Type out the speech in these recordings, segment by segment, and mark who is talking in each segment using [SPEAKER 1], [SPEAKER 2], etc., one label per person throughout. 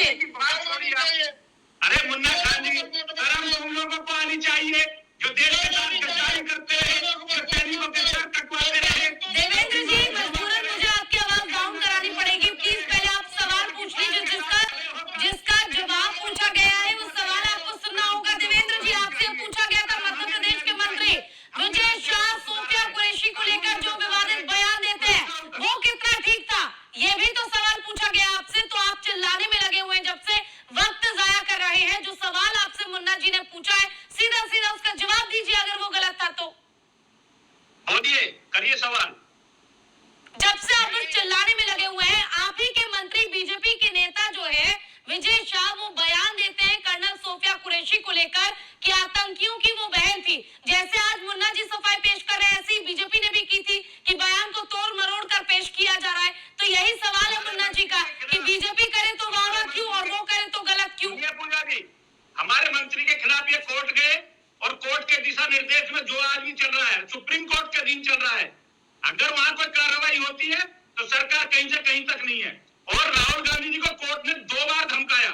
[SPEAKER 1] बात हो रही है। अरे मुन्ना खान जी, शर्म तुम लोगों को आनी चाहिए जो देश के साथ गद्दारी करते रहे, जो सैनिकों के सर कटवाते रहे।
[SPEAKER 2] देवेंद्र जी, मजबूरन मुझे आपकी आवाज डाउन करानी पड़ेगी। प्लीज पहले आप सवाल पूछ लीजिए, जिसका जवाब पूछा गया है वो सवाल आपको सुनना होगा। देवेंद्र जी, आपसे पूछा गया था मध्य प्रदेश के मंत्री विजय शाह सोफिया कुरैशी को लेकर जो विवादित बयान देते हैं वो कितना ठीक था, ये भी तो सवाल पूछा गया आपसे। तो आप चिल्लाने में लगे हुए हैं जब से, वक्त जाया कर रहे हैं। जो सवाल आपसे मुन्ना जी ने पूछा है सीधा सीधा उसका जवाब दीजिए, अगर वो गलत था तो
[SPEAKER 1] बोलिए, करिए सवाल।
[SPEAKER 2] जब से आप लोग चिल्लाने में लगे हुए हैं, आप ही के मंत्री बीजेपी के नेता जो है विजय शाह वो बयान देते हैं कर्नल सोफिया कुरैशी को लेकर कि आतंकियों की वो बहन थी। जैसे आज मुन्ना जी सफाई पेश कर रहे हैं, ऐसी बीजेपी ने भी की थी कि बयान को तोड़ मरोड़ कर पेश किया जा रहा है। तो यही सवाल है मुन्ना जी का कि बीजेपी करे तो वाह क्यों और वो करे तो गलत क्यों।
[SPEAKER 1] पूजा जी, हमारे मंत्री के खिलाफ ये कोर्ट गए और कोर्ट के दिशा निर्देश में जो आदमी चल रहा है, सुप्रीम कोर्ट के अधीन चल रहा है। अगर वहां कोई कार्रवाई होती है तो सरकार कहीं से कहीं तक नहीं है। और राहुल गांधी जी को कोर्ट ने 2 बार धमकाया,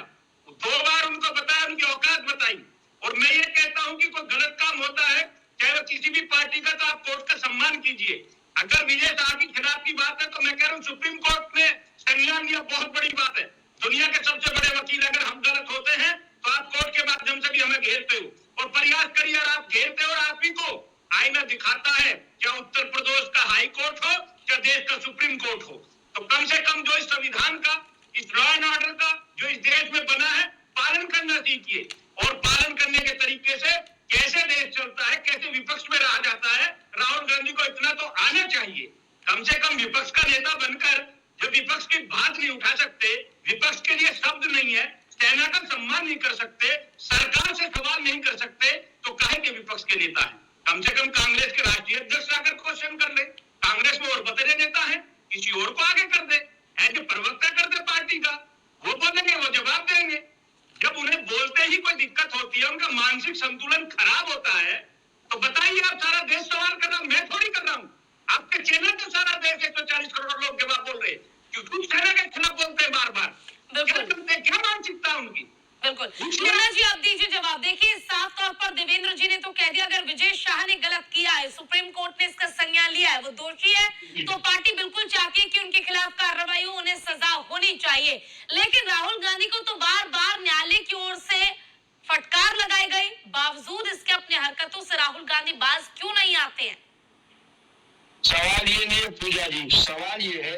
[SPEAKER 1] 2 बार उनको बताया, उनकी औकात बताई। और मैं ये कहता हूं कि कोई गलत काम होता है चाहे वो किसी भी पार्टी का, तो आप कोर्ट का सम्मान कीजिए। अगर विजय शाह के खिलाफ की बात है तो मैं कह रहा हूँ सुप्रीम कोर्ट ने संज्ञान लिया, बहुत बड़ी बात है। दुनिया के सबसे बड़े वकील अगर हम गलत होते हैं तो आप कोर्ट के माध्यम से भी हमें घेरते हो और प्रयास करिए। और आप घेरते हो और आप ही को आईना दिखाता है, क्या उत्तर प्रदेश का हाई कोर्ट हो या देश का सुप्रीम कोर्ट हो। तो कम से कम जो इस संविधान का, इस लॉ एंड ऑर्डर का जो इस देश में बना है, पालन करना सीखिए। और पालन करने के तरीके से कैसे देश चलता है, कैसे विपक्ष में रहा जाता है, राहुल गांधी को इतना तो आना चाहिए। कम से कम विपक्ष का नेता बनकर जो विपक्ष की बात नहीं उठा सकते, विपक्ष के लिए शब्द नहीं है, सेना का सम्मान नहीं कर सकते, सरकार से सवाल नहीं कर सकते, तो काहे के विपक्ष के नेता है। कम से कम कांग्रेस के राष्ट्रीय अध्यक्ष आकर क्वेश्चन कर ले। कांग्रेस में और बतरे नेता है, किसी और को आगे कर दे, ऐसे प्रवक्ता कर दे पार्टी का, वो बोलेंगे, वो जवाब देंगे। जब उन्हें बोलते ही कोई दिक्कत होती है, उनका मानसिक संतुलन खराब होता है, तो बताइए आप सारा देश सवाल कर रहा हूं, मैं थोड़ी कर रहा हूँ। आपके चैनल तो सारा देश 140 करोड़ लोग जवाब बोल रहे हैं, क्यों सेना के खिलाफ बोलते हैं बार बार। क्या मानसिकता है उनकी।
[SPEAKER 2] बिल्कुल मुन्ना जी, आप दीजिए जवाब। देखिए, साफ तौर पर देवेंद्र जी ने तो कह दिया अगर विजय शाह ने गलत किया है, सुप्रीम कोर्ट ने इसका संज्ञान लिया है, वो दोषी है, तो पार्टी बिल्कुल चाहती है कि उनके खिलाफ कार्रवाई हो, उन्हें सजा होनी चाहिए। लेकिन राहुल गांधी को तो बार बार न्यायालय की ओर से फटकार लगाई गई, बावजूद इसके अपनी हरकतों से राहुल गांधी बाज क्यों नहीं आते हैं।
[SPEAKER 3] सवाल ये नहीं है पूजा जी, सवाल ये है